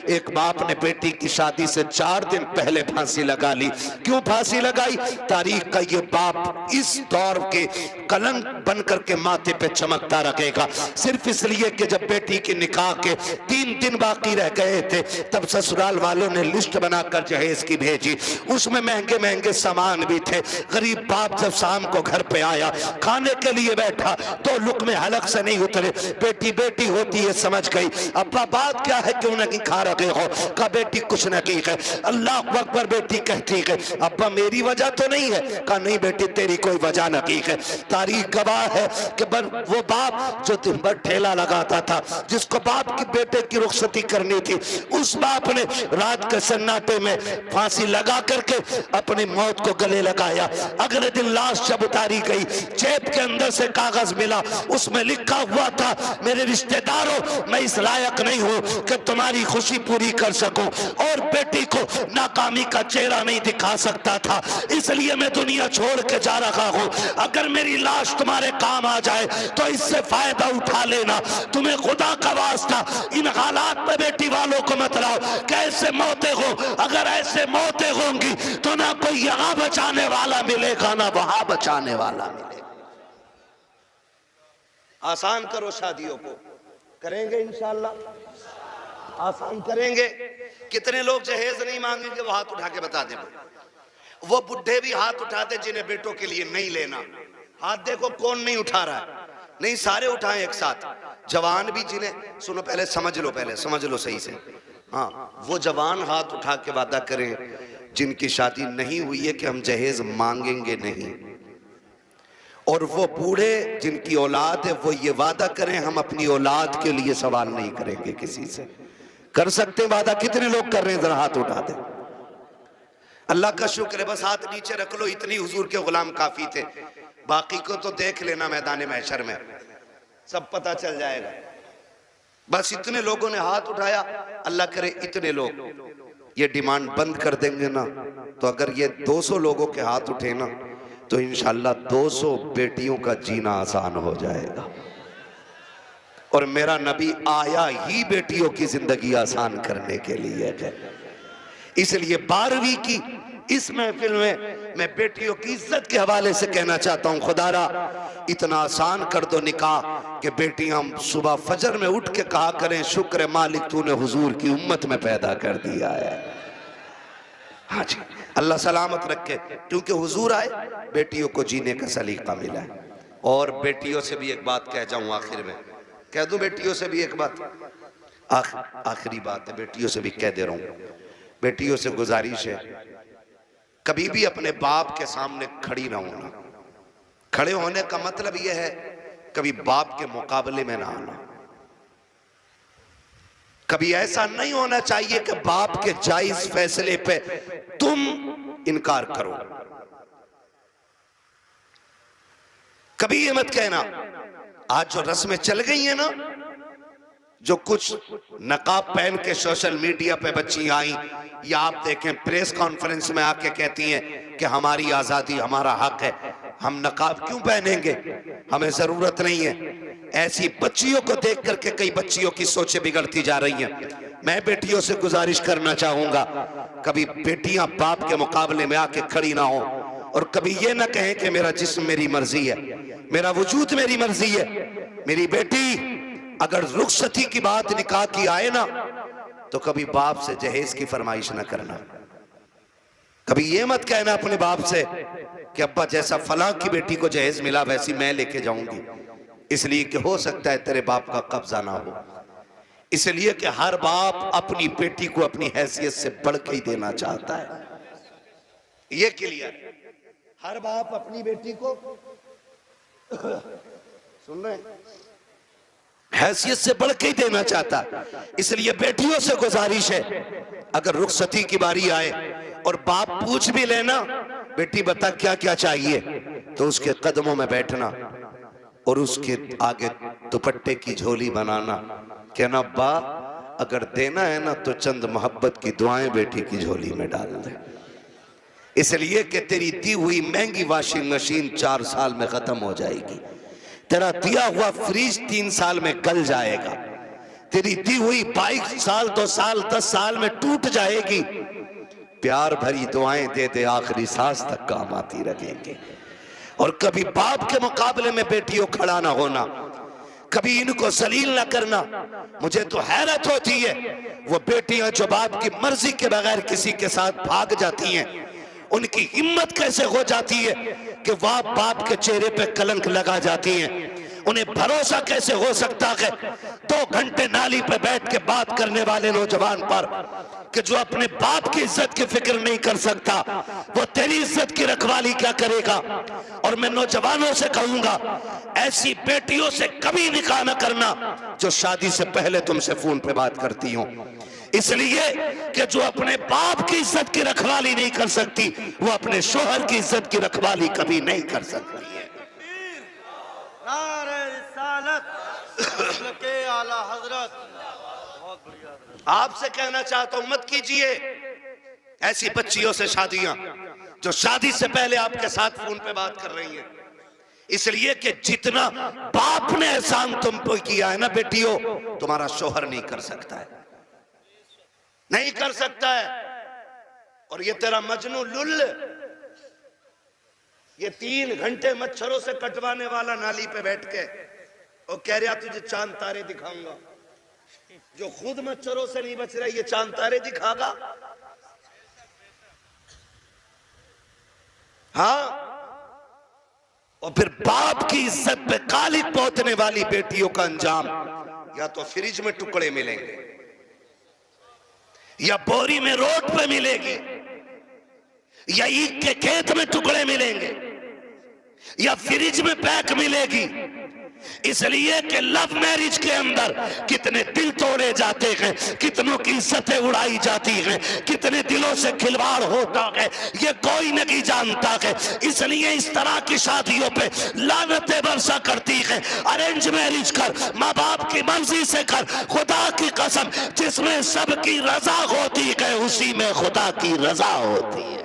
एक बाप ने बेटी की शादी से 4 दिन पहले फांसी लगा ली। क्यों फांसी लगाई? तारीख का ये बाप इस दौर के कलंक बन करके माथे पे चमकता रखेगा, सिर्फ इसलिए कि जब बेटी के निकाह के 3 दिन बाकी रह गए थे तब ससुराल वालों ने लिस्ट बनाकर जहेज की भेजी। उसमें महंगे महंगे सामान भी थे। गरीब बाप जब शाम को घर पे आया, खाने के लिए बैठा तो लुक़मे हलक से नहीं उतरे। बेटी बेटी होती है समझ गई। अब्बा बात क्या है, क्यों नहीं खा रहे हो? कहा बेटी कुछ नहीं है। अल्लाह अकबर। बेटी कहती है अब्बा मेरी वजह तो नहीं है? कहा नहीं बेटी तेरी कोई वजह नहीं है। तारीख गवाह है कि वो बाप जो दिन भर ठेला लगाता था, जिसको बाप की बेटे की रुखसती करनी थी, उस बाप ने रात के सन्नाटे में फांसी लगा करके अपनी मौत को गले लगाया। अगले दिन लाश जब उतारी गई, जेब के अंदर से कागज मिला, उसमें लिखा हुआ था मेरे रिश्तेदारों मैं इस लायक नहीं हूं कि तुम्हारी खुशी पूरी कर सकूं, और बेटी को नाकामी का चेहरा नहीं दिखा सकता था, इसलिए मैं दुनिया छोड़ के जा रहा हूं। अगर मेरी लाश तुम्हारे काम आ जाए तो इससे फायदा उठा लेना। तुम्हें खुदा का वास्ता इन हालात में बेटी वालों को मत लाओ। कैसे मौतें हो, अगर ऐसे मौतें होंगी तो ना कोई यहां बचाने वाला मिलेगा ना वहां बचाने वाला मिलेगा। आसान करो शादियों को, करेंगे इंशाअल्लाह, आसान करेंगे। कितने लोग जहेज नहीं मांगेंगे वो हाथ उठा के बता दे। वो बुढ़े भी हाथ उठाते जिन्हें बेटों के लिए नहीं लेना। हाथ देखो कौन नहीं उठा रहा है। नहीं सारे उठाएं एक साथ। जवान भी जिन्हें, सुनो पहले समझ लो, पहले समझ लो सही से। हाँ, वो जवान हाथ उठा के वादा करें जिनकी शादी नहीं हुई है कि हम जहेज मांगेंगे नहीं। और वो बूढ़े जिनकी औलाद है वो ये वादा करें हम अपनी औलाद के लिए सवाल नहीं करेंगे किसी से। कर सकते हैं वादा? कितने लोग कर रहे हैं? जरा हाथ उठा दें। अल्लाह का शुक्र है, बस हाथ नीचे रख लो, इतनी हुजूर के गुलाम काफी थे। बाकी को तो देख लेना मैदान महशर में, सब पता चल जाएगा। बस इतने लोगों ने हाथ उठाया। अल्लाह करे इतने लोग ये डिमांड बंद कर देंगे ना, तो अगर ये 200 लोगों के हाथ उठे ना तो इंशाअल्लाह 200 बेटियों का जीना आसान हो जाएगा। और मेरा नबी आया ही बेटियों की जिंदगी आसान करने के लिए है। इसलिए 12वीं की इस महफिल में मैं बेटियों की इज्जत के हवाले से कहना चाहता हूं, खुदारा इतना आसान कर दो निकाह कि बेटियां सुबह फजर में उठ के कहा करें शुक्र मालिक तूने हुजूर की उम्मत में पैदा कर दिया है। हाँ जी, अल्लाह सलामत रखे, क्योंकि हुजूर आए बेटियों को जीने का सलीका मिला है। और बेटियों से भी एक बात कह जाऊं आखिर में, कह दूं बेटियों से भी एक बात, आखिरी बात है, बेटियों से भी कह दे रहा हूं। बेटियों से गुजारिश है कभी भी अपने बाप के सामने खड़ी ना होना। खड़े होने का मतलब यह है कभी बाप के मुकाबले में ना आना। कभी ऐसा नहीं होना चाहिए कि बाप के जायज फैसले पे तुम इनकार करो। कभी ये मत कहना। आज जो रस्में चल गई है ना, जो कुछ नकाब पहन के सोशल मीडिया पे बच्ची आई, या आप देखें प्रेस कॉन्फ्रेंस में आके कहती हैं कि हमारी आजादी हमारा हक है, हम नकाब क्यों पहनेंगे, हमें जरूरत नहीं है। ऐसी बच्चियों को देख करके कई बच्चियों की सोचें बिगड़ती जा रही हैं। मैं बेटियों से गुजारिश करना चाहूंगा कभी बेटियां बाप के मुकाबले में आके खड़ी ना हो, और कभी ये ना कहें कि मेरा जिस्म मेरी मर्जी है, मेरा वजूद मेरी मर्जी है। मेरी बेटी अगर रुखसती की बात निकाह की आए ना तो कभी बाप से जहेज की फरमाइश ना करना। कभी ये मत कहना अपने बाप से कि अब्बा जैसा फलां की बेटी को जहेज मिला वैसी मैं लेके जाऊंगी, इसलिए कि हो सकता है तेरे बाप का कब्जा ना हो। इसलिए कि हर बाप अपनी बेटी को अपनी हैसियत से बढ़ के ही देना चाहता है। ये क्लियर, हर बाप अपनी बेटी को सुन रहे हैसियत से बढ़ के ही देना चाहता। इसलिए बेटियों से गुजारिश है अगर रुखसती की बारी आए और बाप पूछ भी लेना बेटी बता क्या क्या चाहिए, तो उसके कदमों में बैठना और उसके आगे दुपट्टे की झोली बनाना, कहना अब्बा अगर देना है ना तो चंद मोहब्बत की दुआएं बेटी की झोली में डाल दे, इसलिए कि तेरी दी हुई महंगी वॉशिंग मशीन 4 साल में खत्म हो जाएगी, तेरा दिया हुआ फ्रिज 3 साल में गल जाएगा, तेरी दी हुई 22 साल 2 साल 10 साल में टूट जाएगी, प्यार भरी दुआएं दे दे आखिरी सांस तक काम आती रहेंगे। और कभी बाप के मुकाबले में बेटियों खड़ा ना होना, कभी इनको जलील ना करना। मुझे तो हैरत होती है वो बेटियां जो बाप की मर्जी के बगैर किसी के साथ भाग जाती हैं, उनकी हिम्मत कैसे हो जाती है कि वह बाप के चेहरे पे कलंक लगा जाती हैं। उन्हें भरोसा कैसे हो सकता है 2 घंटे नाली पे बैठ के बात करने वाले नौजवान पर कि जो अपने बाप की इज्जत की फिक्र नहीं कर सकता, वो तेरी इज्जत की रखवाली क्या करेगा। और मैं नौजवानों से कहूंगा, ऐसी बेटियों से कभी निकाह न करना जो शादी से पहले तुमसे फोन पे बात करती हो, इसलिए कि जो अपने बाप की इज्जत की रखवाली नहीं कर सकती, वो अपने शोहर की इज्जत की रखवाली कभी नहीं कर सकती है। आला हजरत, आपसे कहना चाहता हूं, मत कीजिए ऐसी बच्चियों से शादियां जो शादी से पहले आपके साथ फोन पे बात कर रही हैं। इसलिए कि जितना बाप ने एहसान तुम पे किया है ना बेटियों, तुम्हारा शोहर नहीं कर सकता है, नहीं कर सकता है। और ये तेरा मजनू लुल, ये 3 घंटे मच्छरों से कटवाने वाला नाली पे बैठ के और कह रहा तुझे चांद तारे दिखाऊंगा, जो खुद मच्छरों से नहीं बच रहा ये चांद तारे दिखागा। हाँ, और फिर बाप की इज्जत पे कालिक पोतने वाली बेटियों का अंजाम या तो फ्रिज में टुकड़े मिलेंगे, या बोरी में रोड पे मिलेगी, या ईख के खेत में टुकड़े मिलेंगे, या फ्रिज में पैक मिलेगी। इसलिए कि लव मैरिज के अंदर कितने दिल तोड़े जाते हैं, कितनों की इज्जतें उड़ाई जाती हैं, कितने दिलों से खिलवाड़ होता है, ये कोई नहीं जानता है। इसलिए इस तरह की शादियों पे लानतें बरसा करती हैं। अरेंज मैरिज कर, माँ बाप की मर्जी से कर, खुदा की कसम जिसमें सबकी रजा होती है उसी में खुदा की रजा होती है।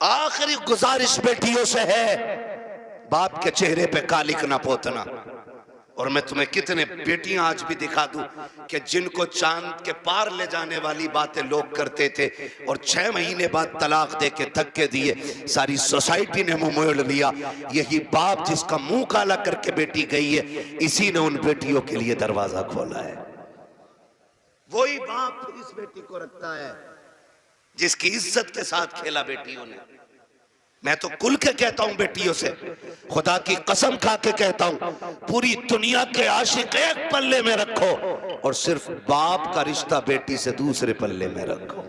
आखिरी गुजारिश बेटियों से है, बाप के चेहरे पे कालिक ना पोतना। और मैं तुम्हें कितने बेटियां आज भी दिखा दूं कि जिनको चांद के पार ले जाने वाली बातें लोग करते थे और 6 महीने बाद तलाक दे के धक्के दिए, सारी सोसाइटी ने मुंह मोड़ लिया। यही बाप जिसका मुंह काला करके बेटी गई है, इसी ने उन बेटियों के लिए दरवाजा खोला है। वही बाप इस बेटी को रखता है जिसकी इज्जत के साथ खेला बेटियों ने। मैं तो कुल के कहता हूं बेटियों से, खुदा की कसम खा के कहता हूं, पूरी दुनिया के आशिक एक पल्ले में रखो और सिर्फ बाप का रिश्ता बेटी से दूसरे पल्ले में रखो।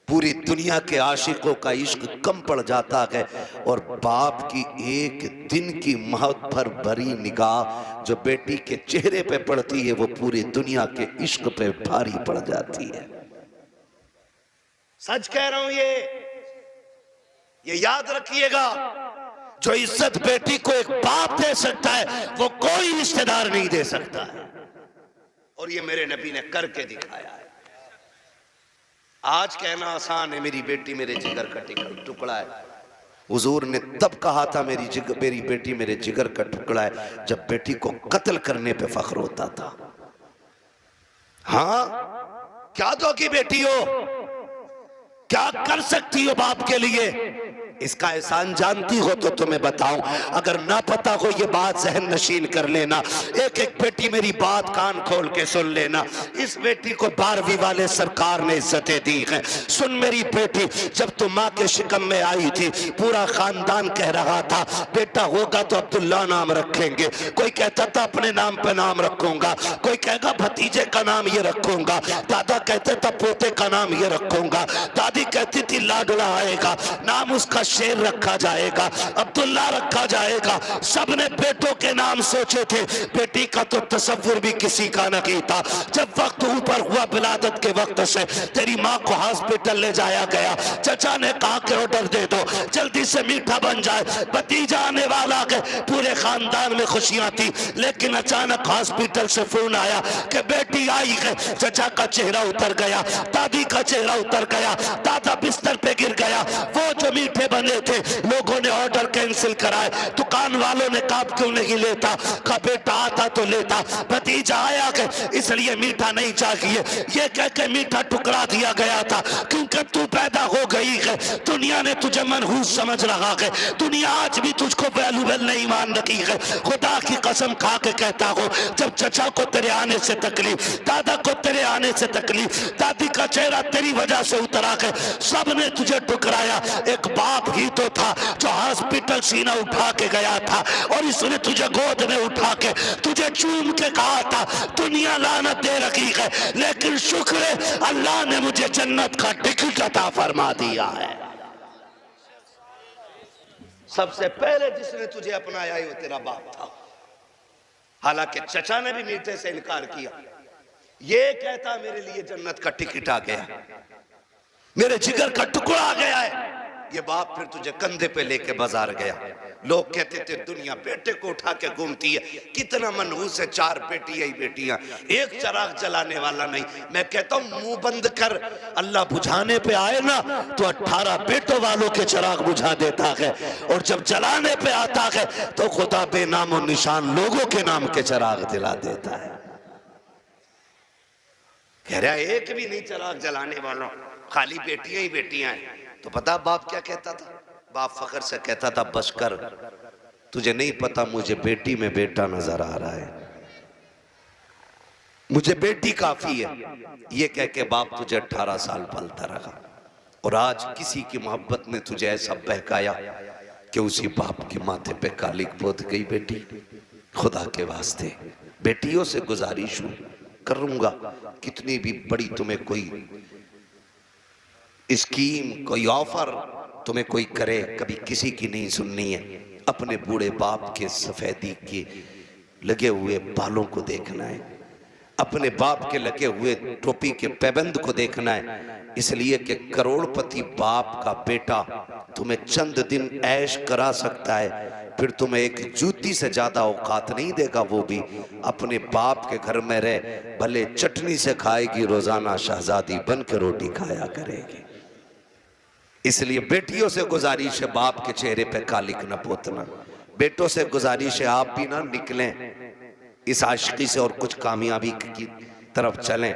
पूरी दुनिया के आशिकों का इश्क कम पड़ जाता है और बाप की एक दिन की महत्व भर भरी निगाह जो बेटी के चेहरे पे पड़ती है, वो पूरी दुनिया के इश्क पे भारी पड़ जाती है। सच कह रहा हूं, ये याद रखिएगा, जो इज्जत बेटी को एक बाप दे सकता है वो कोई रिश्तेदार नहीं दे सकता है। और ये मेरे नबी ने करके दिखाया है। आज कहना आसान है, मेरी बेटी मेरे जिगर का टुकड़ा है। हुजूर ने तब कहा था मेरी बेटी मेरे जिगर का टुकड़ा है, जब बेटी को कत्ल करने पे फख्र होता था। हाँ, क्या दोगी बेटी हो, क्या कर सकती हो बाप के लिए, इसका एहसान जानती हो तो तुम्हें बताऊं। अगर ना पता हो ये बात जहन नशीन कर लेना। एक एक बेटी मेरी बात कान खोल के सुन लेना। इस बेटी को 12वीं वाले सरकार ने इज्जतें दी हैं। सुन मेरी बेटी, जब तुम माँ के शिकम में आई थी, पूरा खानदान कह रहा था बेटा होगा तो अब्दुल्ला नाम रखेंगे। कोई कहता था अपने नाम पे नाम रखूंगा, कोई कहेगा भतीजे का नाम ये रखूंगा, दादा कहते था पोते का नाम ये रखूंगा, दादी कहती थी लाडला आएगा, नाम उसका शेर रखा जाएगा, अब्दुल्ला रखा जाएगा। सबने बेटों के नाम सोचे थे, बेटी का तो तसव्वुर भी किसी का न की था। जब वक्त ऊपर हुआ विलादत के वक्त से तेरी माँ को हॉस्पिटल ले जाया गया, चचा ने कहा कि ऑर्डर दे दो जल्दी से मीठा बन जाए, भतीजा आने वाला है। पूरे खानदान में खुशियां थी, लेकिन अचानक हॉस्पिटल से फोन आया कि बेटी आई है। चचा का चेहरा उतर गया, दादी का चेहरा उतर गया, दादा बिस्तर पे गिर गया। वो जो मीठे बने थे लोगों ने ऑर्डर कैंसिल कराए, दुकान वालों ने कहा क्यों नहीं लेता, कहा बेटा आता तो लेता, भतीजा आया के इसलिए मीठा नहीं चाहिए। ये कह के मीठा टुकड़ा दिया गया था, क्योंकि तू पैदा हो गई है, दुनिया ने तुझे मनहूस समझ रहा है, दुनिया आज भी तुझको वैल्यूबल नहीं मान रही है। खुदा की कसम खा के कहता हूँ, जब चचा को तेरे आने से तकलीफ, दादा को तेरे आने से तकलीफ, दादी का चेहरा तेरी वजह से उतरा है, सबने तुझे ठुकराया। एक बाप ही तो था जो हॉस्पिटल सीना उठा के गया था, और इसने तुझे गोद में उठा के तुझे चूम के कहा था दुनिया लानत दे रखी है, लेकिन शुक्र है अल्लाह ने मुझे जन्नत का टिकट अता फरमा दिया है। सबसे पहले जिसने तुझे अपनाया वो तेरा बाप था। हालांकि चचा ने भी मीठे से इनकार किया, ये कहता मेरे लिए जन्नत का टिकट आ गया, मेरे जिगर का टुकड़ा आ गया है। ये बाप फिर तुझे कंधे पे लेके बाजार गया। लोग कहते थे दुनिया बेटे को उठा के घूमती है, कितना मनहूस है, 4 बेटियां ही बेटियां, एक चराग जलाने वाला नहीं। मैं कहता हूं मुंह बंद कर, अल्लाह बुझाने पे आए ना तो 18 बेटों वालों के चराग बुझा देता है, और जब जलाने पे आता है तो खुदा बेनामो निशान लोगों के नाम के चराग दिला देता है। कह रहा एक भी नहीं चराग जलाने वालों, खाली बेटियां ही बेटियां हैं। तो पता बाप क्या कहता था? बाप फखर से कहता था बस कर, तुझे नहीं पता मुझे बेटी में बेटा नजर आ रहा है, मुझे बेटी काफी है। ये कह के बाप तुझे 18 साल पलता रहा, और आज किसी की मोहब्बत ने तुझे ऐसा बहकाया कि उसी बाप के माथे पे कालिक पोत गई बेटी। खुदा के वास्ते बेटियों से गुजारिश करूंगा, कितनी भी बड़ी तुम्हें कोई स्कीम, कोई ऑफर तुम्हें कोई करे, कभी किसी की नहीं सुननी है। अपने बूढ़े बाप के सफेदी के लगे हुए बालों को देखना है, अपने बाप के लगे हुए टोपी के पैबंद को देखना है, इसलिए कि करोड़पति बाप का बेटा तुम्हें चंद दिन ऐश करा सकता है, फिर तुम्हें एक जूती से ज्यादा औकात नहीं देगा। वो भी अपने बाप के घर में रह, भले चटनी से खाएगी, रोजाना शहजादी बन के रोटी खाया करेगी। इसलिए बेटियों से गुजारिश है बाप के चेहरे पे कालिक न पोतना, बेटों से गुजारिश है आप भी ना निकलें इस आशिकी से और कुछ कामयाबी की तरफ चलें,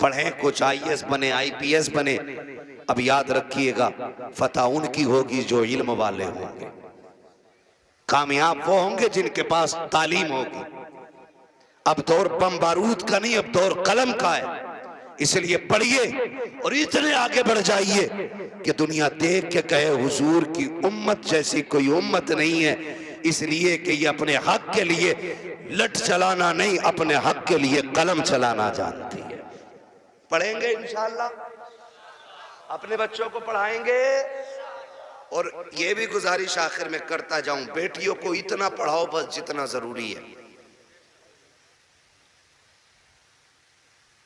पढ़ें, कुछ IAS बने, IPS बने। अब याद रखिएगा फतह उनकी होगी जो इल्म वाले होंगे, कामयाब वो होंगे जिनके पास तालीम होगी। अब दौर बम बारूद का नहीं, अब दौर कलम का है। इसलिए पढ़िए और इतने आगे बढ़ जाइए कि दुनिया देख के कहे हुजूर की उम्मत जैसी कोई उम्मत नहीं है, इसलिए कि ये अपने हक के लिए लठ चलाना नहीं, अपने हक के लिए कलम चलाना जानती है। पढ़ेंगे इंशाअल्लाह, अपने बच्चों को पढ़ाएंगे। और ये भी गुजारिश आखिर में करता जाऊं, बेटियों को इतना पढ़ाओ बस जितना जरूरी है,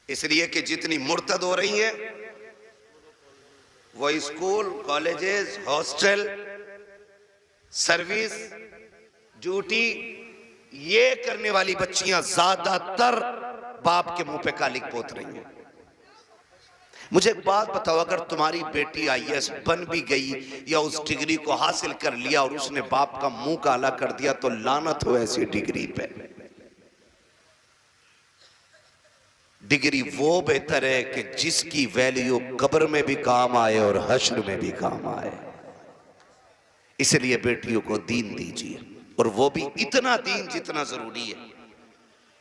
इसलिए कि जितनी मुर्तद हो रही हैं वो school, colleges, hostel, service, duty, ये करने वाली बच्चियां ज्यादातर बाप के मुंह पे कालिक पोत रही हैं। मुझे एक बात बताओ, अगर तुम्हारी बेटी IAS बन भी गई या उस डिग्री को हासिल कर लिया और उसने बाप का मुंह काला कर दिया, तो लानत हो ऐसी डिग्री पे। डिग्री वो बेहतर है कि जिसकी वैल्यू कब्र में भी काम आए और हश्र में भी काम आए। इसलिए बेटियों को दीन दीजिए, और वो भी इतना दीन जितना जरूरी है।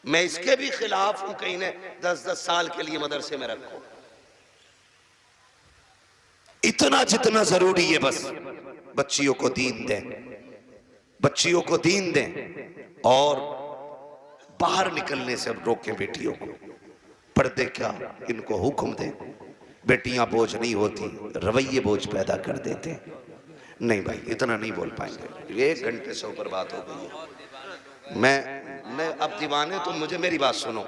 मैं इसके भी खिलाफ हूं कहीं ने 10-10 साल के लिए मदरसे में रखो, इतना जितना जरूरी है बस बच्चियों को दीन दें, बच्चियों को दीन दें, और बाहर निकलने से अब रोकें बेटियों को। पर्दे क्या, इनको हुक्म दें। बेटियां बोझ नहीं होती, रवैये बोझ पैदा कर देते। नहीं भाई इतना नहीं बोल पाएंगे, 1 घंटे से ऊपर बात हो गई है। मैं अब दीवाने, तुम मुझे मेरी बात सुनो।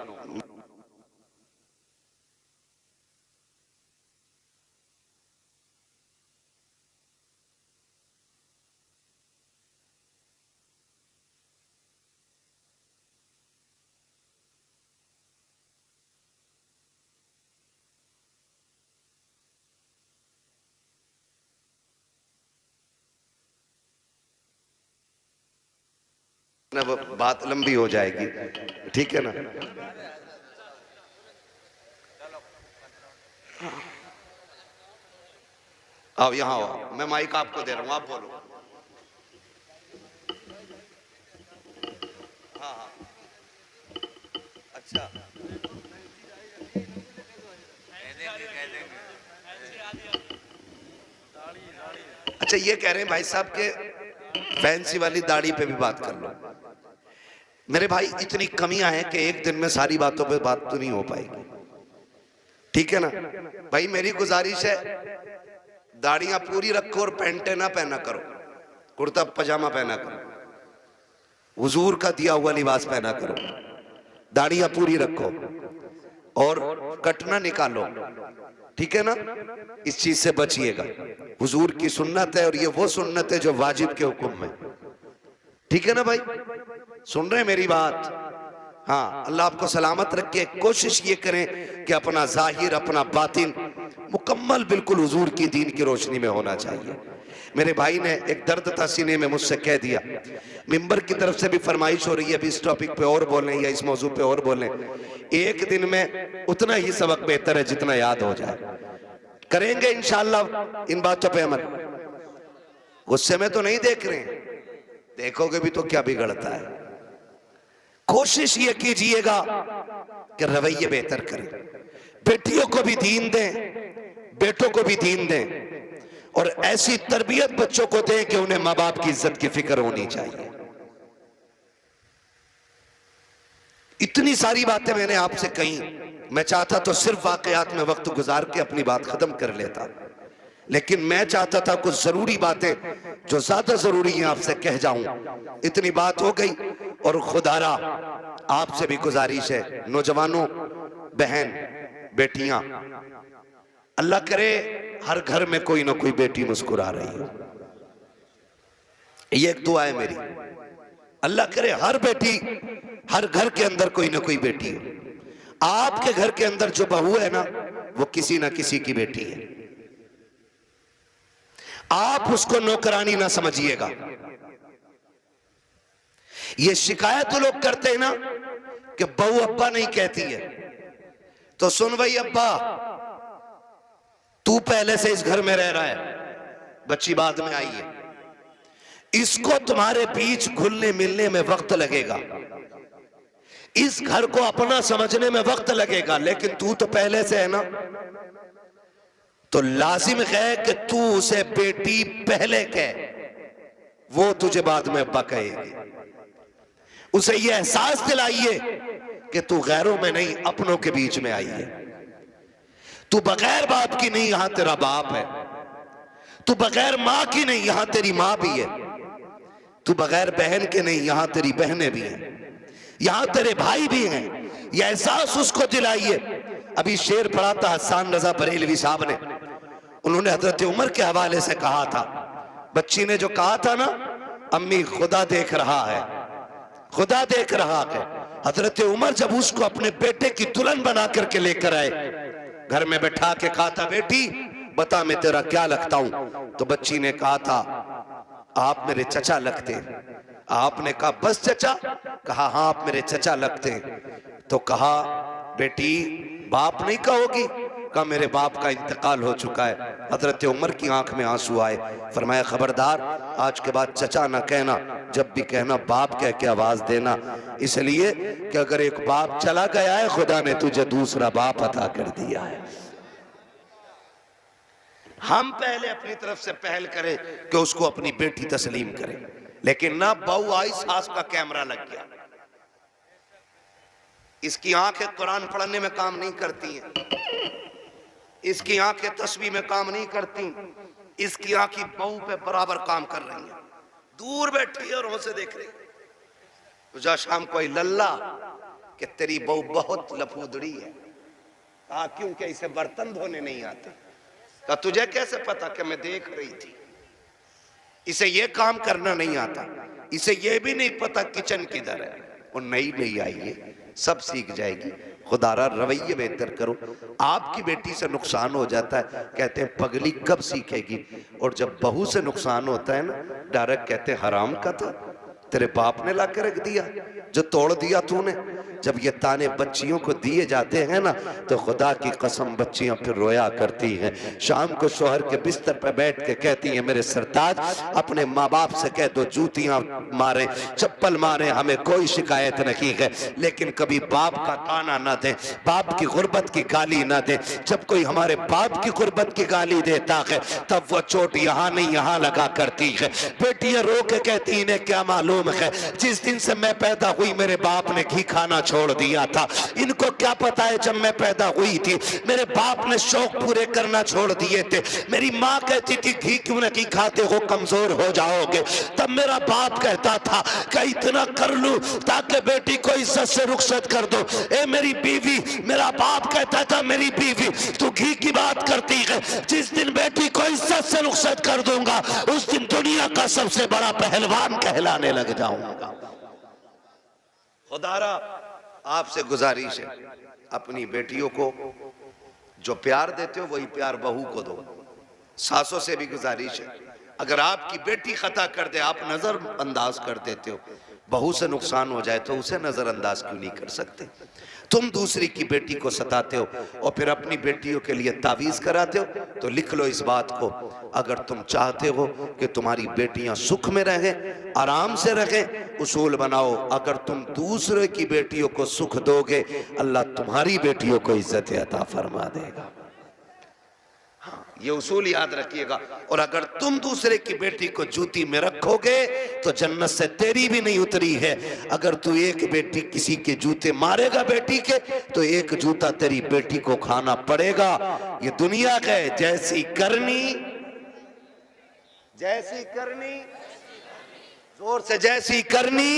बात लंबी हो जाएगी, ठीक है ना। आओ यहाँ आओ, मैं माइक आपको दे रहा हूँ, आप बोलो। हाँ हाँ अच्छा अच्छा, ये कह रहे हैं भाई साहब के फैंसी वाली दाढ़ी पे भी बात कर लो। मेरे भाई इतनी कमियां हैं कि एक दिन में सारी बातों पे बात तो नहीं हो पाएगी, ठीक है ना भाई। मेरी गुजारिश है, दाढ़ियां पूरी रखो और पैंटे ना पहना करो, कुर्ता पजामा पहना करो, हुजूर का दिया हुआ लिबास पहना करो, दाढ़ियां पूरी रखो और कटना निकालो, ठीक है ना। इस चीज से बचिएगा, हुजूर की सुन्नत है और ये वो सुन्नत है जो वाजिब के हुक्म में, ठीक है ना भाई। सुन रहे हैं मेरी बात? हाँ, अल्लाह आपको सलामत रखे। कोशिश ये करें कि अपना जाहिर अपना बातिन मुकम्मल बिल्कुल हुजूर की दीन की रोशनी में होना चाहिए। मेरे भाई ने एक दर्द था सीने में, मुझसे कह दिया, मिंबर की तरफ से भी फरमाइश हो रही है अभी इस टॉपिक पे और बोलें या इस मौजू पे और बोलें। एक दिन में उतना ही सबक बेहतर है जितना याद हो जाए। करेंगे इंशाअल्लाह इन बातों पे अमल। गुस्से में तो नहीं देख रहे हैं, देखोगे भी तो क्या बिगड़ता है। कोशिश ये कीजिएगा कि रवैये बेहतर करें, बेटियों को भी दीन दें, बेटों को भी दीन दें और ऐसी तरबियत बच्चों को दें कि उन्हें माँ बाप की इज्जत की फिक्र होनी चाहिए। इतनी सारी बातें मैंने आपसे कही, मैं चाहता तो सिर्फ वाकयात में वक्त गुजार के अपनी बात खत्म कर लेता, लेकिन मैं चाहता था कुछ जरूरी बातें जो ज्यादा जरूरी हैं आपसे कह जाऊं। इतनी बात हो गई और खुदारा आपसे भी गुजारिश है, नौजवानों, बहन, बेटियां, अल्लाह करे हर घर में कोई ना कोई बेटी मुस्कुरा रही हो। ये एक दुआ है मेरी, अल्लाह करे हर बेटी, हर घर के अंदर कोई ना कोई बेटी हो। आपके घर के अंदर जो बहू है ना, वो किसी ना किसी की बेटी है। आप उसको नौकरानी ना समझिएगा। ये शिकायत तो लोग करते हैं ना कि बहू अब्बा नहीं कहती है, तो सुन भाई अब्बा, तू पहले से इस घर में रह रहा है, बच्ची बाद में आई है, इसको तुम्हारे बीच घुलने मिलने में वक्त लगेगा, इस घर को अपना समझने में वक्त लगेगा, लेकिन तू तो पहले से है ना, तो लाजिम है कि तू उसे बेटी पहले कह, वो तुझे बाद में अब्बा कहेगी। उसे ये एहसास दिलाइए कि तू गैरों में नहीं अपनों के बीच में आई है, तू बगैर बाप की नहीं, यहां तेरा बाप है, तू बगैर मां की नहीं, यहां तेरी मां भी है, तू बगैर बहन के नहीं, यहां तेरी बहनें भी हैं, यहां तेरे भाई भी हैं। यह एहसास उसको दिलाइए। अभी शेर पढ़ा था हसन रजा बरेलवी साहब ने, उन्होंने हजरत उमर के हवाले से कहा था, बच्ची ने जो कहा था ना, अम्मी खुदा देख रहा है, खुदा देख रहा है। हजरत उमर जब उसको अपने बेटे की दुल्हन बना करके लेकर आए, घर में बैठा के कहा था, बेटी बता मैं तेरा क्या लगता हूं? तो बच्ची ने कहा था, आप मेरे चचा लगते। आपने कहा बस चचा? कहा हाँ आप मेरे चचा लगते। तो कहा बेटी बाप नहीं कहोगी? कहा मेरे बाप का इंतकाल हो चुका है। हजरत उमर की आंख में आंसू आए, फरमाया खबरदार आज के बाद चचा ना कहना, जब भी कहना बाप कह के आवाज देना, इसलिए कि अगर एक बाप चला गया है, खुदा ने तुझे दूसरा बाप अता कर दिया है। हम पहले अपनी तरफ से पहल करें कि उसको अपनी बेटी तस्लीम करें, लेकिन ना बहू आई सास का कैमरा लग गया, इसकी आंखें कुरान पढ़ने में काम नहीं करती हैं, इसकी आंखें तस्बीह में काम नहीं करती, इसकी आंखें बहू पे बराबर काम कर रही हैं, दूर बैठी है और उसे देख रही। तुझा शाम कोई लल्ला कि तेरी बहू बहुत लफूदड़ी है। कहा क्यों? क्या इसे बर्तन धोने नहीं आते? कहा तुझे कैसे पता? कि मैं देख रही थी। इसे ये काम करना नहीं आता, इसे ये भी नहीं पता किचन किधर है। वो नई नई आई है, सब सीख जाएगी। खुदारा रवैये बेहतर करो। आपकी बेटी से नुकसान हो जाता है, कहते हैं पगली कब सीखेगी। और जब बहू से नुकसान होता है ना, डायरेक्ट कहते हैं हराम का था, तेरे बाप ने ला के रख दिया, जो तोड़ दिया तूने। जब ये ताने बच्चियों को दिए जाते हैं ना, तो खुदा की कसम बच्चियां फिर रोया करती हैं। शाम को शोहर के बिस्तर पर बैठ के कहती हैं, मेरे सरताज अपने माँ बाप से कह दो जूतियां मारे, चप्पल मारे, हमें कोई शिकायत नहीं है, लेकिन कभी बाप का ताना ना दे, बाप की गुर्बत की गाली ना दे। जब कोई हमारे बाप की गुर्बत की गाली देता है, तब वो चोट यहाँ नहीं यहाँ लगा करती है। बेटियां रो के कहती, इन्हें क्या मालूम है, जिस दिन से मैं पैदा हुई मेरे बाप ने घी खाना छोड़ दिया था। इनको क्या पता है जब मैं पैदा हुई थी मेरे बाप ने शौक पूरे करना छोड़ दिए थे। मेरी माँ कहती थी घी क्यों नहीं खाते हो, कमजोर हो जाओगे। तब मेरा बाप कहता था कि इतना कर लूं ताकि बेटी को इज्जत से रुखसत कर दो। ए मेरी बीवी, मेरा बाप कहता था मेरी बीवी तू घी की बात करती है, जिस दिन बेटी को इज्जत से रुखसत कर दूंगा उस दिन दुनिया का सबसे बड़ा पहलवान कहलाने लग जाऊंगा। खुदारा आपसे गुजारिश है, अपनी बेटियों को जो प्यार देते हो वही प्यार बहू को दो। सासों से भी गुजारिश है, अगर आपकी बेटी खता कर दे आप नजर अंदाज कर देते हो, बहू से नुकसान हो जाए तो उसे नजरअंदाज क्यों नहीं कर सकते? तुम दूसरी की बेटी को सताते हो और फिर अपनी बेटियों के लिए तावीज कराते हो। तो लिख लो इस बात को, अगर तुम चाहते हो कि तुम्हारी बेटियां सुख में रहें, आराम से रहें, उसूल बनाओ, अगर तुम दूसरे की बेटियों को सुख दोगे अल्लाह तुम्हारी बेटियों को इज्जत अता फरमा देगा। ये उसूल याद रखिएगा। और अगर तुम दूसरे की बेटी को जूती में रखोगे तो जन्नत से तेरी भी नहीं उतरी है। अगर तू एक बेटी किसी के जूते मारेगा बेटी के, तो एक जूता तेरी बेटी को खाना पड़ेगा। ये दुनिया का है, जैसी करनी जोर से जैसी करनी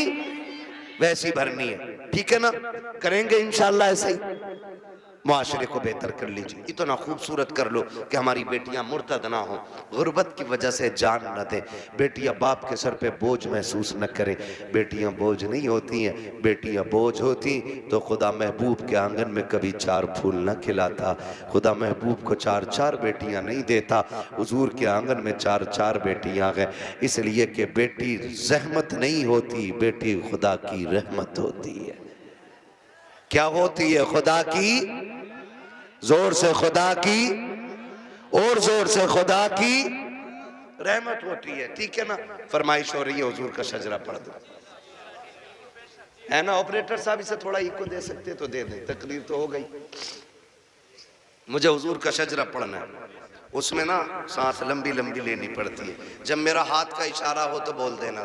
वैसी भरनी है। ठीक है ना? करेंगे इंशाअल्लाह ऐसे ही, मुआशरे को बेहतर कर लीजिए। इतना खूबसूरत कर लो कि हमारी बेटियां मुर्तद ना हो, गुर्बत की वजह से जान न दे, बेटियां बाप के सर पे बोझ महसूस न करें। बेटियां बोझ नहीं होती हैं, बेटियां बोझ होती तो खुदा महबूब के आंगन में कभी 4 फूल न खिलाता, खुदा महबूब को 4 बेटियां नहीं देता, हुजूर के आंगन में 4 बेटियां हैं। इसलिए कि बेटी जहमत नहीं होती, बेटी खुदा की रहमत होती है। क्या होती है? खुदा की, जोर से खुदा की, और जोर से खुदा की रहमत होती है। ठीक है ना? फरमाइश हो रही है हुजूर का शजरा पढ़ दो, है ना? ऑपरेटर साहब इसे थोड़ा इको दे सकते तो दे दें, तकरीर तो हो गई। मुझे हुजूर का शजरा पढ़ना है, उसमें ना सांस लंबी लंबी लेनी पड़ती है। जब मेरा हाथ का इशारा हो तो बोल देना,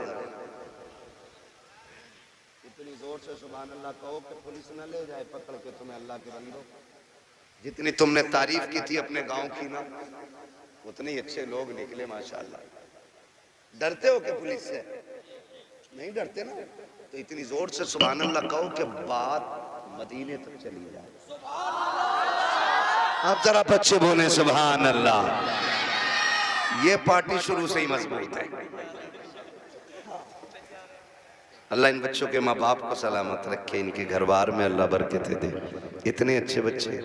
इतनी जोर से सुभान अल्लाह कहो कि पुलिस न ले जाए पकड़ के तुम्हें। अल्लाह के बंदो, जितनी तुमने तारीफ की थी अपने गांव की ना, उतने ही अच्छे लोग निकले माशाअल्लाह। डरते हो कि पुलिस से? नहीं डरते ना? तो इतनी जोर से सुभान अल्लाह कहो कि बात मदीने तक चली जाए। आप जरा बच्चे बोले सुभान अल्लाह। ये पार्टी शुरू से ही मजबूत है। अल्लाह इन बच्चों के माँ बाप को सलामत रखे, इनके घर बार में अल्लाह बरकतें दे। इतने अच्छे बच्चे,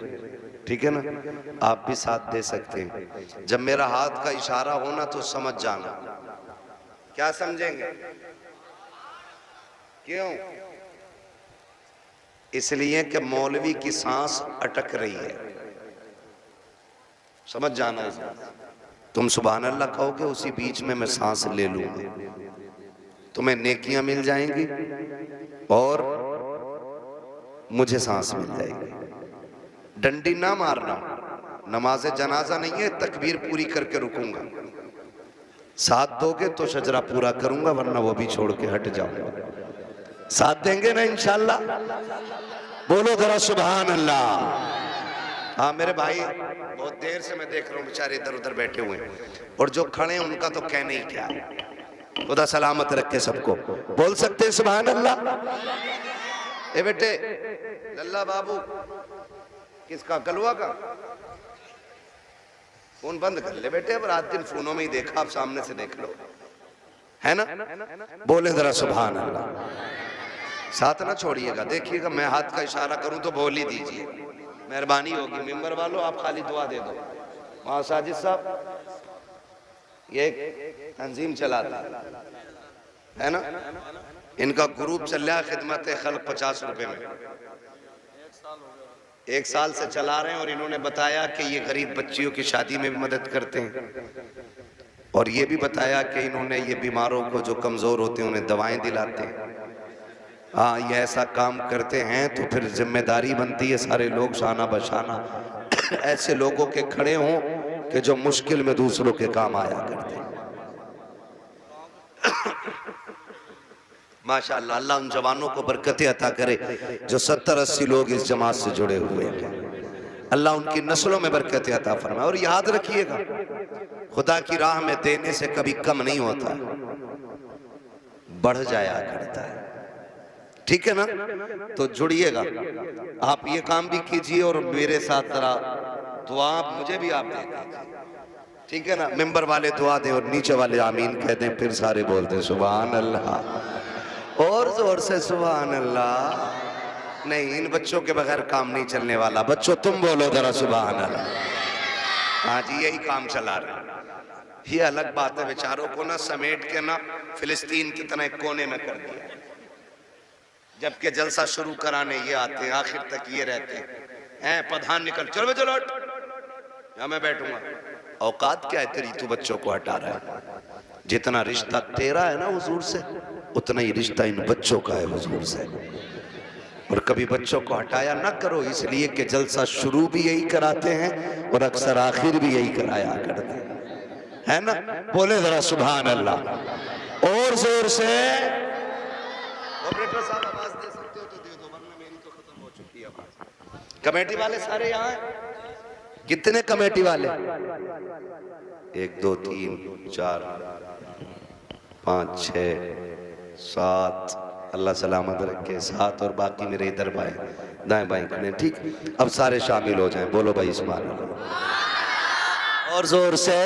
ठीक है ना? आप भी साथ दे सकते हैं। जब मेरा हाथ का इशारा होना तो समझ जाना। क्या समझेंगे? क्यों? इसलिए कि मौलवी की सांस अटक रही है, समझ जाना है। तुम सुभान अल्लाह कहोगे, उसी बीच में मैं सांस ले लूंगा, तुम्हें नेकियां मिल जाएंगी और मुझे सांस मिल जाएगी। डंडी ना मारना, नमाज जनाजा नहीं है, तकबीर पूरी करके रुकूंगा। साथ दोगे तो शजरा पूरा करूंगा, वरना वो भी छोड़ के हट जाऊंगा। साथ देंगे ना इंशाअल्लाह? बोलो जरा सुभान अल्लाह। हाँ मेरे भाई, बहुत देर से मैं देख रहा हूँ बेचारे इधर उधर बैठे हुए हैं, और जो खड़े हैं उनका तो कहने ही क्या। खुदा सलामत रखे सबको। बोल सकते हैं सुभान अल्लाह। ए बेटे लल्ला बाबू, किसका? कलवा का। फोन बंद कर ले बेटे, अब रात दिन फोनों में ही देखा, आप सामने से देख लो, है ना? बोले जरा सुभान अल्लाह, साथ ना छोड़िएगा। देखिएगा मैं हाथ का इशारा करूं तो बोल ही दीजिए, मेहरबानी होगी। मेंबर वालों आप खाली दुआ दे दो। वहाँ साजिद साहब ये तंजीम चलाता है ना, इनका ग्रुप चल रहा है खिदमत खल्क 50 रुपए में, 1 साल से चला रहे हैं। और इन्होंने बताया कि ये गरीब बच्चियों की शादी में भी मदद करते हैं, और ये भी बताया कि इन्होंने ये बीमारों को जो कमज़ोर होते हैं उन्हें दवाएं दिलाते हैं। हाँ, ये ऐसा काम करते हैं तो फिर जिम्मेदारी बनती है सारे लोग शाना बशाना ऐसे लोगों के खड़े हों कि जो मुश्किल में दूसरों के काम आया करते हैं। माशाअल्लाह, अल्लाह उन जवानों को बरकतें अता करे जो 70-80 लोग इस जमात से जुड़े हुए हैं। अल्लाह उनकी नस्लों में बरकतें अता फरमाए। और याद रखिएगा, खुदा की राह में देने से कभी कम नहीं होता, बढ़ जाया करता है। ठीक है ना? तो जुड़िएगा, आप ये काम भी कीजिए और मेरे साथ जरा दुआ मुझे भी आप दे दीजिए, ठीक है ना? मेंबर वाले दुआ दें और नीचे वाले आमीन कह दें, फिर सारे बोलते सुभान अल्लाह, और जोर से सुभान अल्लाह। नहीं, इन बच्चों के बगैर काम नहीं चलने वाला। बच्चों तुम बोलो जरा सुभान अल्लाह। हाँ जी, यही काम चला रहे। ये अलग बात है, बेचारों को ना समेट के ना फिलिस्तीन की तरह कोने में कर दिया, जबकि जलसा शुरू कराने ये आते हैं, आखिर तक ये रहते हैं। प्रधान निकल, चलो चलो यहाँ मैं बैठूंगा। औकात क्या है तेरी, तू बच्चों को हटा रहा है। जितना रिश्ता तेरा है ना हुजूर से, उतना ही रिश्ता इन बच्चों का है हुजूर से। और कभी बच्चों को हटाया ना करो, इसलिए कि जलसा शुरू भी यही कराते हैं और अक्सर आखिर भी यही कराया करते हैं, है ना? बोले जरा सुभान अल्लाह और जोर से। ऑपरेटर साहब आवाज दे सकते हो तो दे दो, वरना मेरी तो खत्म हो चुकी है आवाज। कमेटी वाले सारे यहाँ हैं? कितने कमेटी वाले? 1 2 3 4 5 6 7, अल्लाह सलामत रखे, 7, और बाकी मेरे इधर बाएं दाएं बाएं खड़े। ठीक, अब सारे शामिल हो जाएं। बोलो भाई इस्माइल और जोर से।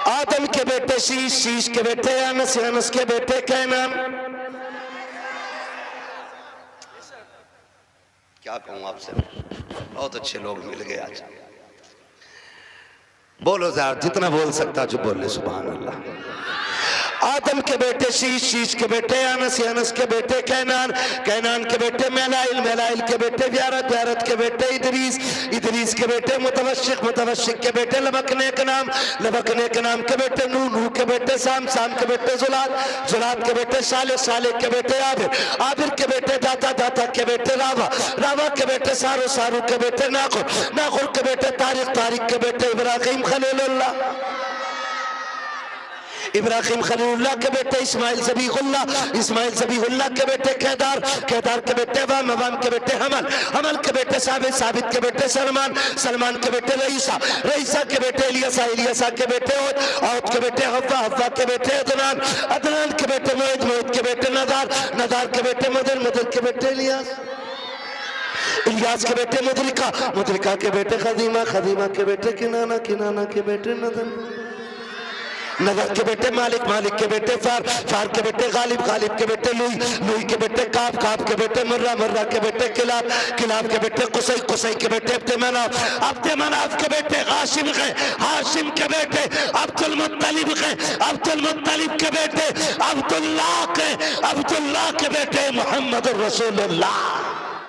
आदम के बेटे शीश, शीश के बेटे अनस, अनस के बेटे कैनान। क्या कहूं आपसे, बहुत अच्छे लोग मिल गए आज। बोलो ज़रा, जितना बोल सकता जो बोले सुभान अल्लाह। आदम के बेटे शीश, शीश के बेटे अनस, अनस के बेटे कैनान, कैनान के बेटे मेलाइल, मेलाइल के बेटे व्यारत, व्यारत के बेटे इदरीस, इदरीस के बेटे मुतवश्शिक, मुतवश्शिक के बेटे लबकने के नाम, लबकने के नाम के बेटे नूह, नूह के बेटे साम, साम के बेटे जुलाद, जुलाद के बेटे साले, साले के बेटे आबिर, आबिर के बेटे दाता, दाता के बेटे रावा, रावा के बेटे सारू, सारू के बेटे नाखुर, नाखुर के बेटे तारिक, तारिक के बेटे इब्राहिम खलीलुल्लाह, इब्राहिम खलीलुल्लाह के बेटे इस्माइल ज़बीहुल्लाह, इस्माइल ज़बीहुल्लाह के बेटे केदार, केदार के बेटे वाम, वाम के बेटे हमल, हमल के बेटे साबित, साबित के बेटे सलमान, सलमान के बेटे रईसा, रईसा के बेटे इलियासा, इलियासा के बेटे औद, औद के बेटे हव्वा, हव्वा के बेटे अदनान, अदनान के बेटे मोइद, मोइद के बेटे नदार, नदार के बेटे मदर, मदर के बेटे इलियास, इलियास के बेटे मुदरिका, मुदरिका के बेटे खदीमा, खदीमा के बेटे किनाना, किनाना के बेटे नदन, नगर के बेटे मालिक, मालिक के बेटे फार, फार के बेटे गालिब, गालिब के बेटे लुई, लुई के बेटे काब, काब के बेटे मुर्रा, मुर्रा के बेटे किलाब, किलाब के बेटे कुसै, कुसै के बेटे अब्दे मनाफ, अब्दे मनाफ के बेटे हाशिम के, हाशिम के बेटे अब्दुल मुत्तलिब के, अब्दुल मुत्तलिब के बेटे अब्दुल्लाह के, अब्दुल्लाह के बेटे मोहम्मद रसूलुल्लाह।